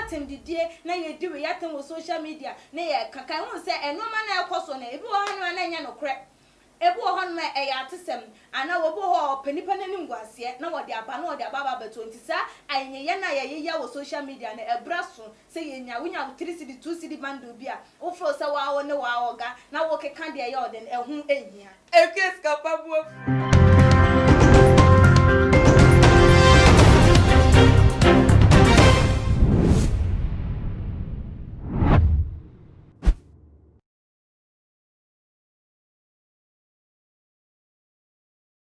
atem didie na ye di we yatem wo social media na ye kaka hu se enoma na ekoso na ebi wo hanu na nya no kre ebu wo hanu na e ya tesem ana wo bo ho panipa na nim guase na wo de aba na wo de aba ba 20 sa ayenye ye na ye ya wo social media na ebraso se ye nya wo nya 3 cd 2 cd bando bia wo fro se wa wo ne wa wo ga na wo keka de ye o de ehun ehia ekes kapabu.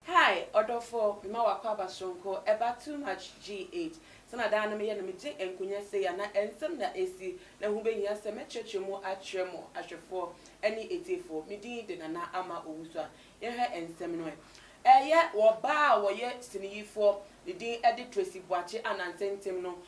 Hi, order for Mawa Papa Sonko, about too much G8. Sana dana me yana me je enkunya se ya na ensem na esi na hu be nya se me cheche mu atremo ahwefo ani 84 me din de na ama owusu a ye hwe ensem no ye wo ba wo ye siniyifo the din edi Tracey Boakye anantentem no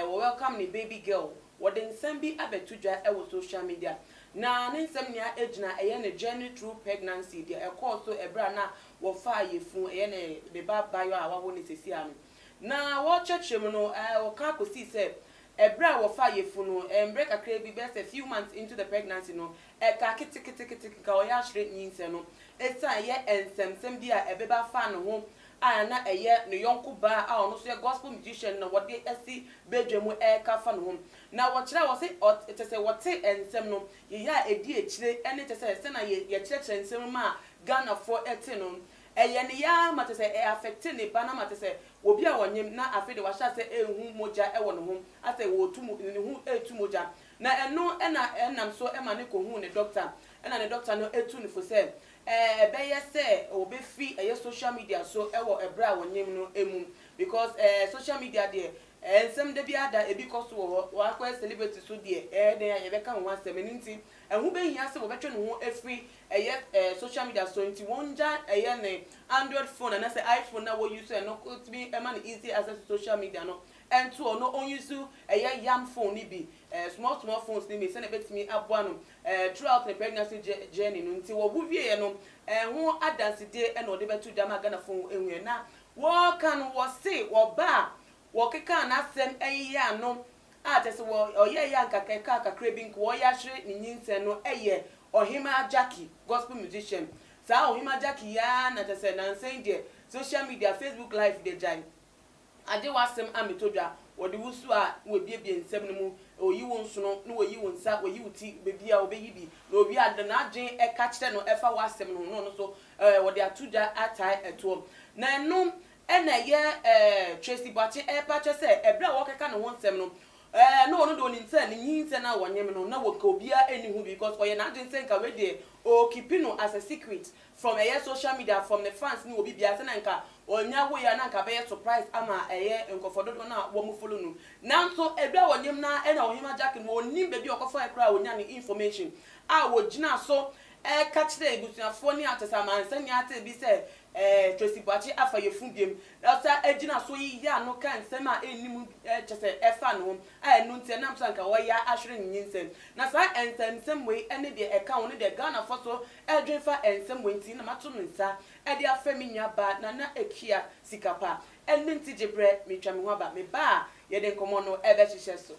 wo welcome the baby girl wo de nsem bi abetudwa e wo social media na ne nsem nia ejina ye ne journey through pregnancy dia e call so ebra na wo fa yefu ye ne the baba yo a wo ne sesi ano na wo chechim no wo ka kosi se ebra wo fa yefu no break akra bi be a few months into the pregnancy no ka kiti ka o ya hre nyinse no esa ye ensem bi a ebeba fa no ho na eye no yonko ba a ono so ye gospel musician na wo de esi bedwemu ka fa no ho na wo kire wo se etese wo te ensem no ye ya edi ekire ene tese se na ye kire ensem ma Ghana for ete no eye ne ya matese affect ne bana matese obi a wonyem na afede wa sha se ehu moja e wo no ho ase wo tu ne hu etu moja na eno enam so e ma ne ko hu ne doctor ena ne doctor no etu ne fo se be ye se obi fi eye social media so e wo ebra wonyem no emu because social media there ensem de bia da ebi koso wo akwa celebrity so there de ye be kan ho asem nti ehu be hia se wo betwe no ho efri social media so nti wonja ne Android phone and say iPhone na wo use no to be a man easy access to social media no and to no on use yam phone ni bi small phones ni me say na betimi aboa no throughout the pregnancy journey no nti wo buwie no ho adanse de e no de betu dama Ghana phone enwe na wo kan wo say wo ba wo keka na sem ya no tese wo oye ya nkaka kakra bi nko wo ya hwe ni nyinse no Ohemaa Jackey gospel musician sa Ohemaa Jackey ya na tese na nsen de social media Facebook live de jai ade wasem ametodwa wo de wusu a wo biebie nsem no mu oyi wo nso no no oyi wo nsa oyi wuti bebi a obeyi bi na obi ade na adwen ka kire no efa wasem no so wo de atodwa atai eto na no ena ye Tracey Boakye pa che se ebra wo keka no nsem no no do ni nse ni nyinse na wonyem no na woka obia enihu because for ye na adwen nka we dey o keep no as a secret from social media from the fans ni obi bia se na nka onya wo ya na nka be surprise ama nkofododo na wo mu follow no nanso ebia wonyem na na Ohemaa Jackey no onim be bi okofo ekra wonya ni information a wo gina so ka kire ebusuafo ni atesa mansa ni ate bi se Tracey Boakye afa yefun biem asa agina so yi ya no kan sema enimu chese efa no enu ntia nam sanka wo ya ahwere nyinsem na sa ensem we ene de eka wo ne de Ghana foso edwenfa ensem we nti na mato nsa e de afa mi nya ba na ekia sikapa enne nti jebre metwa me ho aba me ba ye de nkomo no ebe hihye so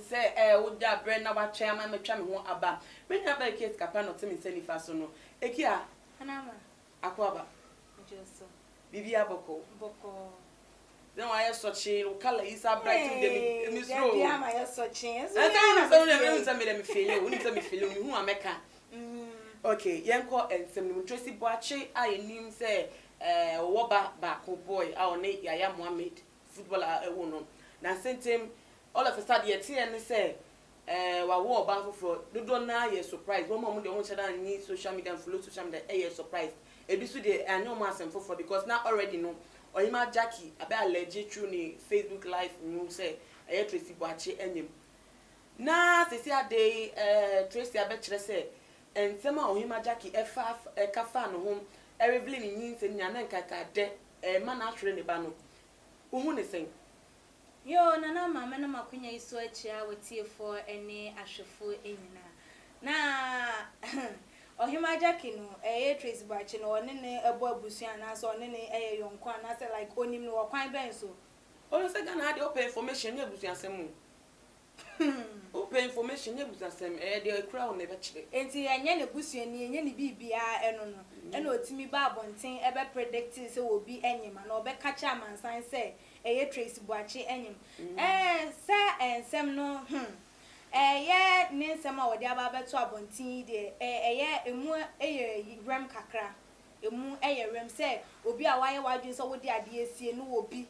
say woda bre na wa twa ma metwa me ho aba menya ba case kapa no temi sani fa so no ekia anama akwaba joso bibi aboko then why so chi kala isa bright dem mi sro ya ma ya so chi so me feel you need me feel me hu ameka okay yenko ensem no Tracey Boakye ayenim say wo ba ko boy a one Yaya Mohammed footballer e wo no na sentem all of a sudden ye tie say wa wo ba foforo dodo na ye surprise wo mo de won cheda ni social media follow social media ye surprise e bi su de anyo ma asem foforo because now already no Ohemaa Jackey abe allergic through ni Facebook live you say Tracey Boakye enyem na sesi ade Tracey abe kire say ensema Ohemaa Jackey ka fa no ho reveal ni nyinse nya na nkaka de ma na ahwere ne ba no wo hu ne sen Yo, Nana, Mamma, and Macunya is so a chair with tea for any ashful in na. Ohemaa Jackey no Tracey batch no ne ebo abusuan na so ne yonkwa na say like onim no kwan ben so. Ono say Ghana dey open information ne abusuan sem. Open information ne abusuan sem dey kura on ne be kire. Enti enye ne busuan ni enye ne bibia eno no. Ena otimi ba abonten ebe predict say obi enyima na obe ka cha mansan say Tracey batch enyim. Say ensem no yeah, Ninsema or the Ababeto Abonti, emu rem kakra, emu rem say, Obi a wire wages so with the idea, see no obi,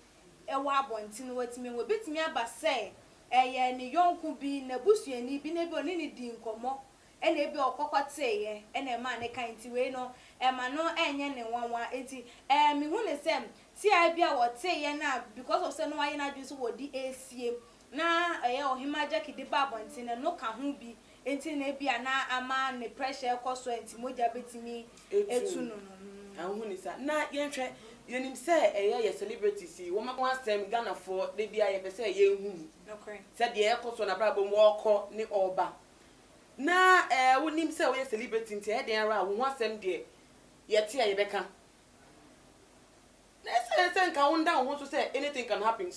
a wabontin what me will bit me about say, ni young could be Nabusi and be never any dean como, and a bill cockot say, and a man a kind to way no, and man no yen and 180, and me wouldn't say, see I be what say now because of some why I just what the ACM. Na Ohemaa Jackey de babontin na no ka ho bi enti na bia na ama ne pressure koso enti moja betimi etu no ahu ni sa na yenhwe yenim se ye celebrities wo ma kwa sem Ghana for de bia ye pese ye hu okay se de ekoso na brabo mo okọ ni oba na wonim se wo ye celebrity nti e den ara wo ho asem de ye te ye beka na se nka wonda wo so say anything can happen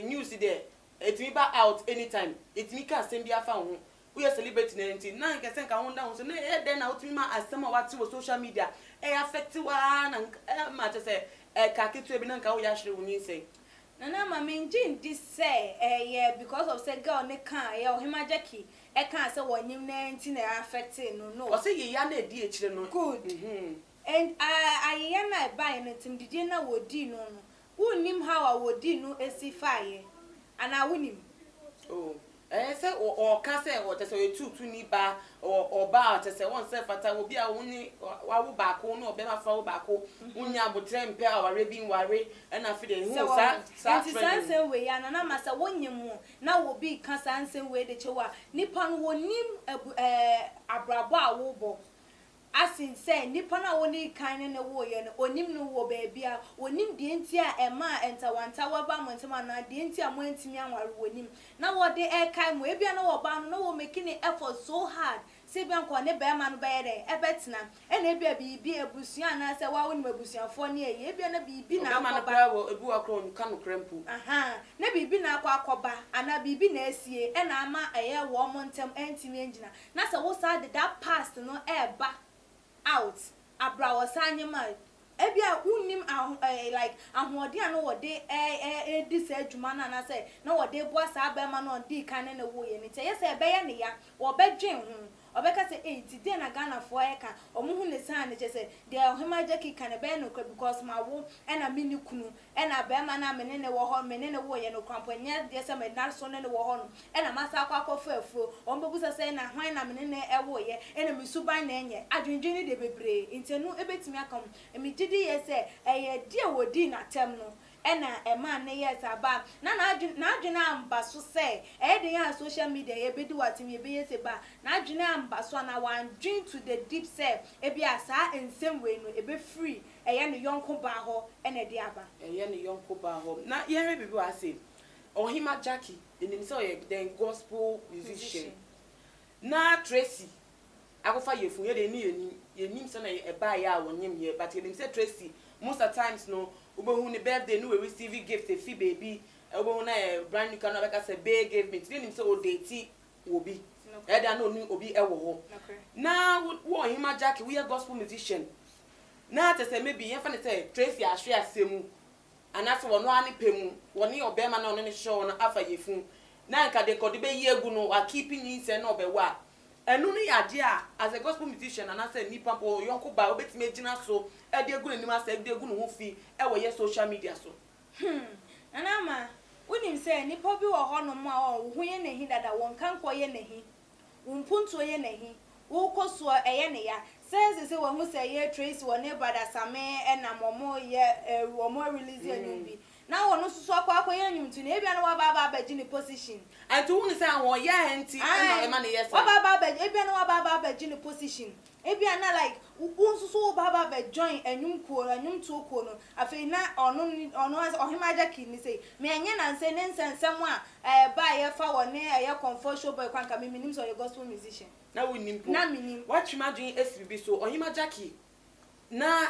news there. It me back out anytime. It me can send ya found. We are celebrating anything. Now, I can send down. So, then out me ma as some of what social media. Affect one and matter say, kaki to be nanka, we actually when you say. Nana, my main Jane, this say, yeah, because of said girl, ne can, Ohemaa Jackey, can't say one new name, affected, no. Or say ye yana dear children, good. And I am not buying it, and did you know what do no? Who knew how I would do no fire? And I win him. Oh, say or can say what I say two ni ba or bar to say one self at I will be a only wawu back no bema fall back unya butrem pair or raving worry and I feel the way and I must a 1 year more now will be cancer way the chowa nippon will nim abraba wobo. As in say, Nippona only kind in a warrior, or nim no baby, or nim the intia and ma enter 1 tower bamantana, the intia went to me and were him. Now what the air came, maybe I know about no making the effort so hard. Sabian Quane Bearman Bede, a betina, and a baby be a busian as a woman busian for near ye be a be now man a buacron can cremple. Aha, never been a quacoba, and I be been a sea, and I'm a air warm on tem anti engine. Nasa was side that passed no air back. Out abra wasanya ma ebia unim like ahodi an wo de this adwuma na say na wo de boa sa ba ma no di kan na wo ye ni te yes e be ye ne ya wo be dwen ho obeka say today na Ghana for eka omuhu ne san ne say the Ohemaa Jackey kan be no because ma wo na mini kunu na be ma na menene wo ho menene wo ye no kwampo nya de say me na so ne wo ho no na masa akwa afuo ombebusa say na hwan na menene e wo ye na misuban na enye adwendwen de bebre intenu ebetimi akam emigidi ye say eye die wo di na tem no ena man ne yes aba na adwena amba so say den ya social media ye bedi watimi be yes ba na adwena amba so na wan dream to the deep say e bia sa ensem we no e be free eye ne yonko ba ho ena de aba eye ne yonko ba ho na ye re bibi wa say Ohemaa Jackey enim say ye den gospel musician na Tracey akofa yefu ye de ni yenim say na e ba ya wonyem ye but enim say Tracey most of times no ubehu ni birthday no we receive gift a fee baby ubehu na brand new can make say big give me today him say o date obi e da no ni obi e wo ho na wo Ohemaa Jackey we are gospel musician na te say maybe yen fa ne say Tracey ahwe asemu anase wo no ani pemu wo ni obema na ono ne show no afa yefu na nka de kodi be yegu no wa keeping in say no be wa enu ni ade a as a gospel musician anase nipa po yonko ba obetime gina so e de egu ni ma say de egu no ho fi e wo ye social media so anama wonim say nipa bi wo ho no ma o ho ye nehi dada won kan ko ye nehi wumpunto ye nehi wo koso eye ne ya says say wo hu say ye Tracey wo ne brother Same na momo ye wo mo release ye no bi na wo no so akwa enyum tu na ebia na wa ba baji ni position and to won say awon ya enti na e ma ne yes wa ba baji ebia na wa ba baji ni position ebia na like unsusu ba join enyum tu ko no afei na ono Ohemaa Jackey ni say me enye na nse ne nsensem a ba ye fa wo ne ye comfort show boy kwanka me nim so ye gospel musician na we nim po na me nim watchma dwen SBB so Ohemaa Jackey na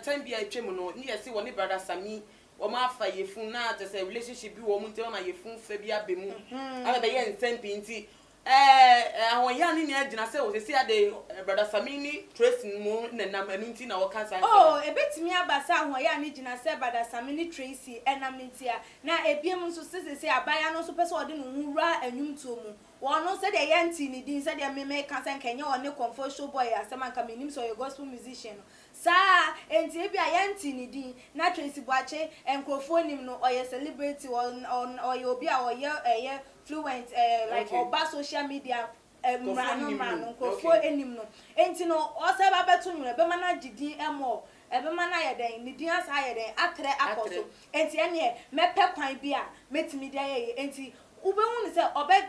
time bi a twem no ni yesi wo ne brother Sami wo ma fa yefun na te say relationship bi wo mu ntema ma yefun fa bi abemu aba be ye nsempi nti awon ya ni agina say wo se ade brother Sami ni Tracey mu na nam anu nti na wo kan san oh ebetimi abasa awon ya ni gina say brother Sami ni Tracey enam nti a na ebiem nso se abaya no so pese ode no nwura anyum to mu wono se de yanti ni din se de meme kan san kenye one comfort show boy asema nka menim so ye gospel musician sa enti e bia yanti ni din na Tracey Boakye enkrofo nim no oye celebrity on oye obi a oye fluent like oba social media mrano enkrofo enim no enti no o se ba beto nwure be mana gidi emo ebe mana ye den ni din asa ye den atre akoso enti ene mepe kwan bia metimi dia ye enti ube hu se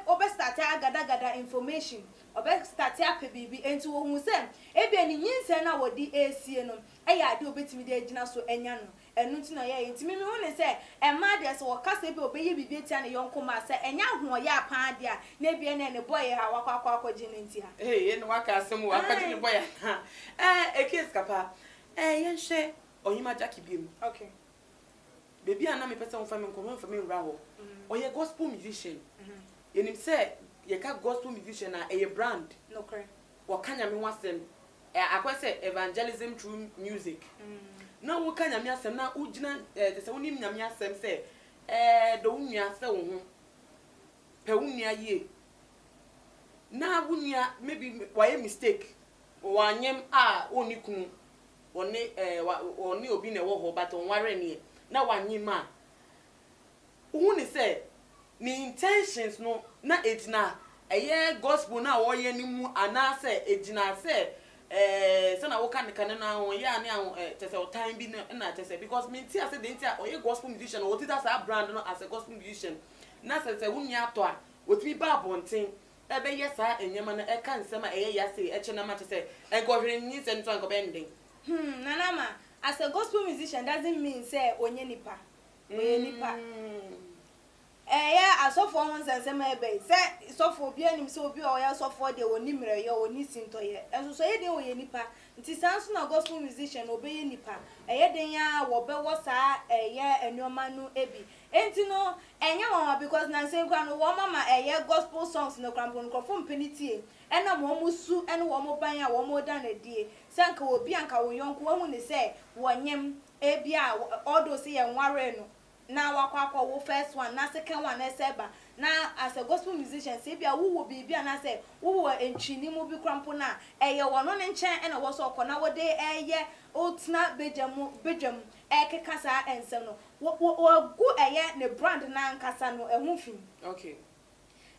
obe start agada information obe start apebibi enti wo hu se ebia ni nyinse na wodi esie no eya ade obetimi de agina so enya no enu nti na ye enti mimi hu ne se ema de se wo kasa bi obeye bibi etia ne yonko ma se enya ho ye apan de a na ebia ne boy ha wakwa gine nti ha no waka asem waka gine boy ha ekes kapa ye hwe Ohemaa Jackey bi mu okay baby ana me pese won fa me nkomo fa me nra ho oye gospel musician yenim say ye ka gospel musician na a brand no correct wo kanya me wasem akwese evangelism through music na wo kanya me asem na ugina te se wonim nyame asem say do unua se wo ho pe unua ye na unua maybe why mistake wanyem oni kunu oni obi na wo ho but on ware ne na wanyima who ni say ni intentions no na ejina eye gospel na wo ye ni mu ana say ejina say say na wo kan na won ya ni te say time bi na te say because me ti ase de nti a oye gospel musician o ti that sa brand no as a gospel musician na say wunni ato a otimi ba bonten ebe ye sa enyema na e kan sema eye ya say e che na ma te say e go hwere ni se nto an go bending nanama as a gospel musician doesn't mean say onye nipa yeah asofo won sensem ebe say sofo obi anim say obi o ya sofo de oni mire ye oni sinto ye enso so ye den wo ye nipa nti sanso na gospel musician obe ye nipa eye den ya wo be wo sa eye enuoma no ebi enti no enye won because na nsenkwa no wo mama eye gospel songs no krampo no krofo mpenitie ena mo musu ena wo mo ban a wo mo dan adie sanka obi anka wo yonko wo hu ne say wonyem ebi a odo se ye nware no na wakwa wo first one na second one na seba na as a gospel musician say bia wo bibia na say wo entwini mu bi krampo na eye wono ne nchen ena wo so okona wo de eye otna bejam ekekasa ensem no wo gu eye ne brand na nkasa no ehun fin okay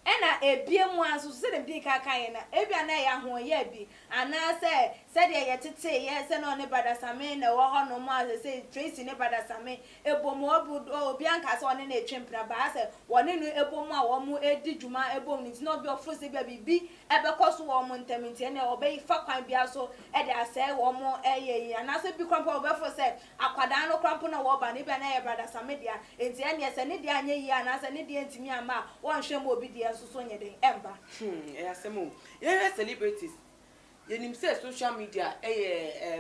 ena ebiemu aso se dem di kakan na ebia na ya ho ye bi ana se de ye tete ye se no ne brother Sami na wo ho no mo se Tracey ne brother Sami ebomu obi anka se one na etwempra ba se wone no ebomu a wo mo edi djuma ebom ni no bi ofro se bia bibi ebekoso wo mo ntamenti na obe fa kwan bia so e de ase wo mo eye ana se bi krampo obefo se akwada no krampo na wo ba ne bia na ye brother Sami dia enti ene se ne dia anye yi ana se ne dia ntimi ama wo nhwe mo obi dia so nyeden emba asemo ye celebrities yenim say social media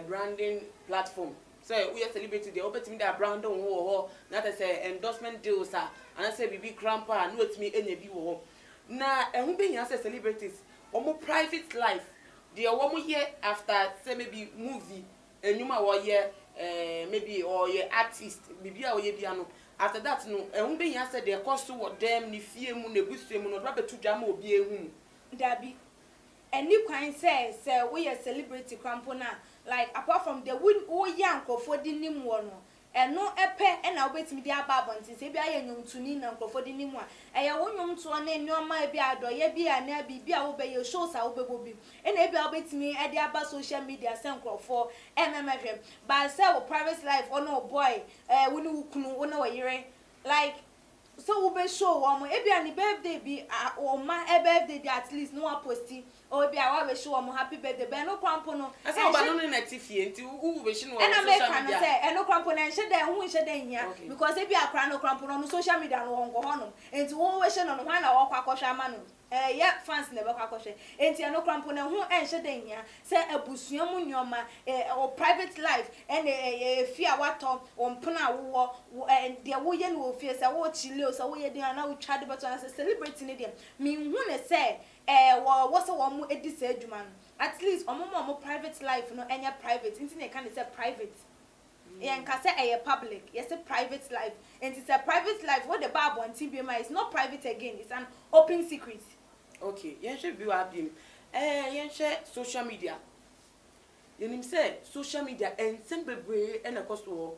branding platform so we are celebrity dey opetimi da brand on ho na te say endorsement deals and say bibi crampa no otimi enya bi wo na ehun be yan say celebrities omo private life dey omo here after say maybe movie enyuma wo ye maybe or ye artist bibi a wo ye bia no after that no ehun be yan say dey cost to them ni fie mu na busue mu no do betu dwa ma obi ehun dabi any kwan say we a celebrity crampo na like apart from the win o yankofo di nim wo no eno epe e na obetimi di aba abontin se bia ye nwuntuni na nkrofo di nimu a eye wo nwumto na enioma e bia adoye bia na bibia wo be ye shows a wo be bobi e na bia obetimi e di aba social media se nkrofo mmehwe ba se wo private life ono boy wo ni wukunu wo na wo yire like so we be show one e bia ni birthday bi o ma e birthday dey at least no one posti o bia wa be show one happy birthday be no kwampo no ase oba no na tifie nti wo be shi no social media and I say no kwampo na nche dey hu nche dey hia because e bia kra no kwampo no social media no wongo hono nti wo we she no no hwan na wo kwakosha ama no yeah fans never kwakoshe enti no kwampo na hu enche dey hia say abusua mu nyoma o private life and fi a wato o mpona wo de wo ye no ofie say wo chile so wo ye dey na wo twade beto na say celebrate ni dem me hu ne say wo so wo mu edi say adwuma no at least omo private life no enya private inti na can say private yen ka say public yes say private life and it's a private life what the bible on TBMI is not private again, it's an open secret. Okay, yen she bi wa bim yen she social media yenim say social media ensem bebre e na koso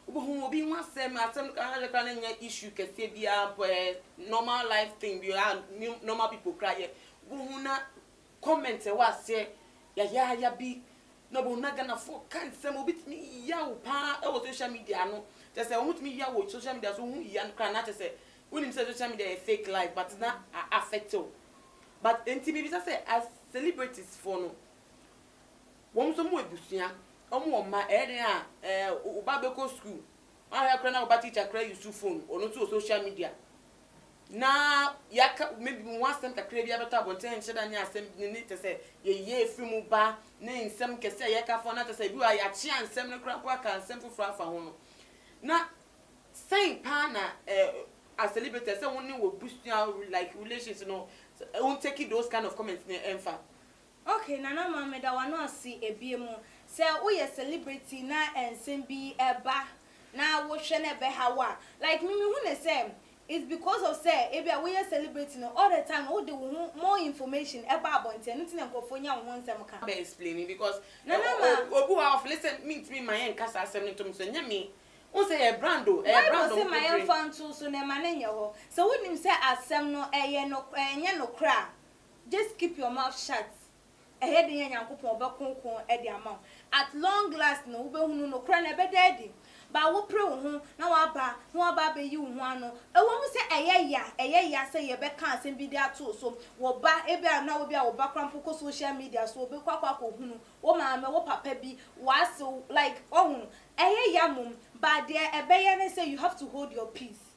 obo obi hu asem ka na nya issue kese bia normal life thing bi normal people cry obo na comment e wa say ya bi no bo na gana for kan sem obi timi ya wo pa e wo social media no just say wo timi ya wo social media so hu ya no kan na just say when him say social media is fake life but it's not affected. But NTB say as celebrities for no won so mo ebusia omo ma ere a oba beko school ahia kra na oba teacher kra use phone ono to social media na yaka maybe one sem kakra bia beto abonten cheda nya asem ni te say ye free mu ba na nsem kese yaka fo na te say bi wa ya chi ansem ne kra po aka ansem foforo afa ho no na say pa na as celebrities say won ni wo boost like relations you know won't take those kind of comments near Enfa. Okay, Nana Mama da wano see a BMO. Say we a celebrity na and simbi eba na wo shene be hawa. Like me who say it's because of say ebia we a celebrity no all the time all the more information about bonte anything enkofonya won nsem ka. Be explaining because Nana obu have listen me my nkasa asem ne tom so nya me won say a brand o say my fan too so na manenya ho so wonim say asem no eye no enye no kra just keep your mouth shut ahead in yankopon obekonkon e di amount at long last no wo behunu no kra na be daddy ba wo pre wo ho na wa ba be yi wo ho ano e wo mu say eye ya say ye be kan asem bi di ato so wo ba e bia na wo bia wo ba krampo ko social media so obe kwakwa ko hunu wo ma me wo papa bi was like ohun eye ya mum but there ebeye say you have to hold your peace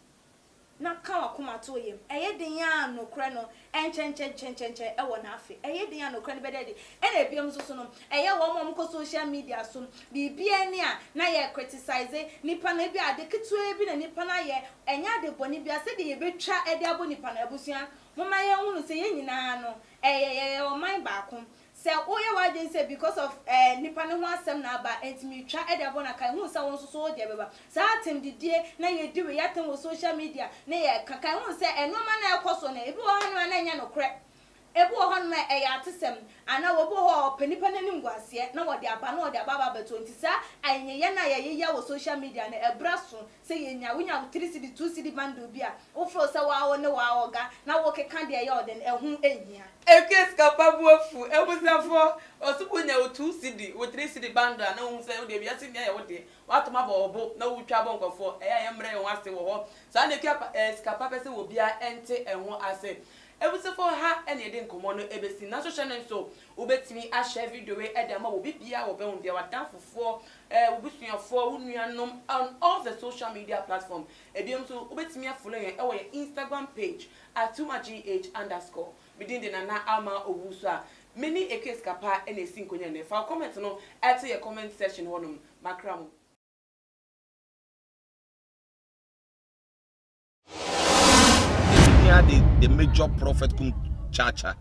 na kan akoma to yem eye den ya no kra no enchen e wo na afi eye den ya no kra no bedede e na ebiem so no eye wo mom ko social media so bibia ni a na ye criticize nipa na bi ade ketu e bi na nipa na ye enya de boni bia se de ye betwa e de abo nipa na abusua mama ye hunu se ye nyina no eye o man ba kom say oye waje say because of nipa ne ho asem na aba entimi twa e de abo na kai hu say won so de beba sa atem didie na ye diwe yatem wo social media na ye kakai hu say enoma na ekoso na ebi wo hanu na nya no kre ebi wo hanu na e ya atesem ana wo bo ho penipa na nim guase na wo de aba na wo de aba beto nti sa anye ye na ye wo social media na ebraso say ye nya wonya 3 cd 2 cd bando bia wo fro say wa wo ne wa oga na wo keka de ye o de ehun ehia ekes kapabuafu ebusafo osukunya o 2 cd o 3 cd bando na hu say o de bia se nya ye wo de watoma ba obo na wo twa bonkofo ya mre ye wase wo ho sa na kia skapa pese wo bia ente ehun ase ebusafo ha ene de nkomo no ebesi na social network so obetimi a share video we e de ma wo bibia wo be hu bia wadanfofo obusuafo unuanom on all the social media platform ebiem so obetimi a follow yen e wo Instagram page @cked_ within the nana ama owusu a many ekes kapa ene esi nkonya ne fa comment no at your comment section honum makram the major prophet kum chacha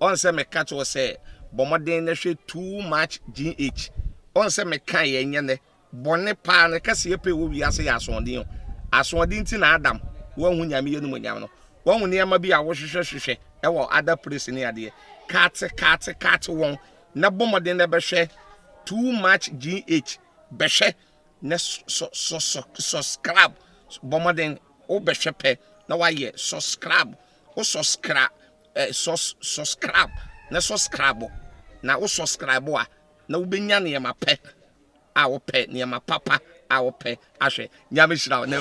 on say me catch was say bomoden na hwe too much gh on say me kan ye nyene bone pa na kase ye pe wo wi ase ya asonde ti na adam wo hu nyame ye no nyam no wo hu ne ma bi a wo hwehwehwehwe e wo other place ni ade kat won na bomoden na be hwe too much gh be hwe ne subscribe bomoden wo behwepe na waye subscribe wo subscribe subscribe na subscribe na wo subscribe a na wo benya ne ma pe a wo pe ne ma papa a wo pe ahwe nyame hyira na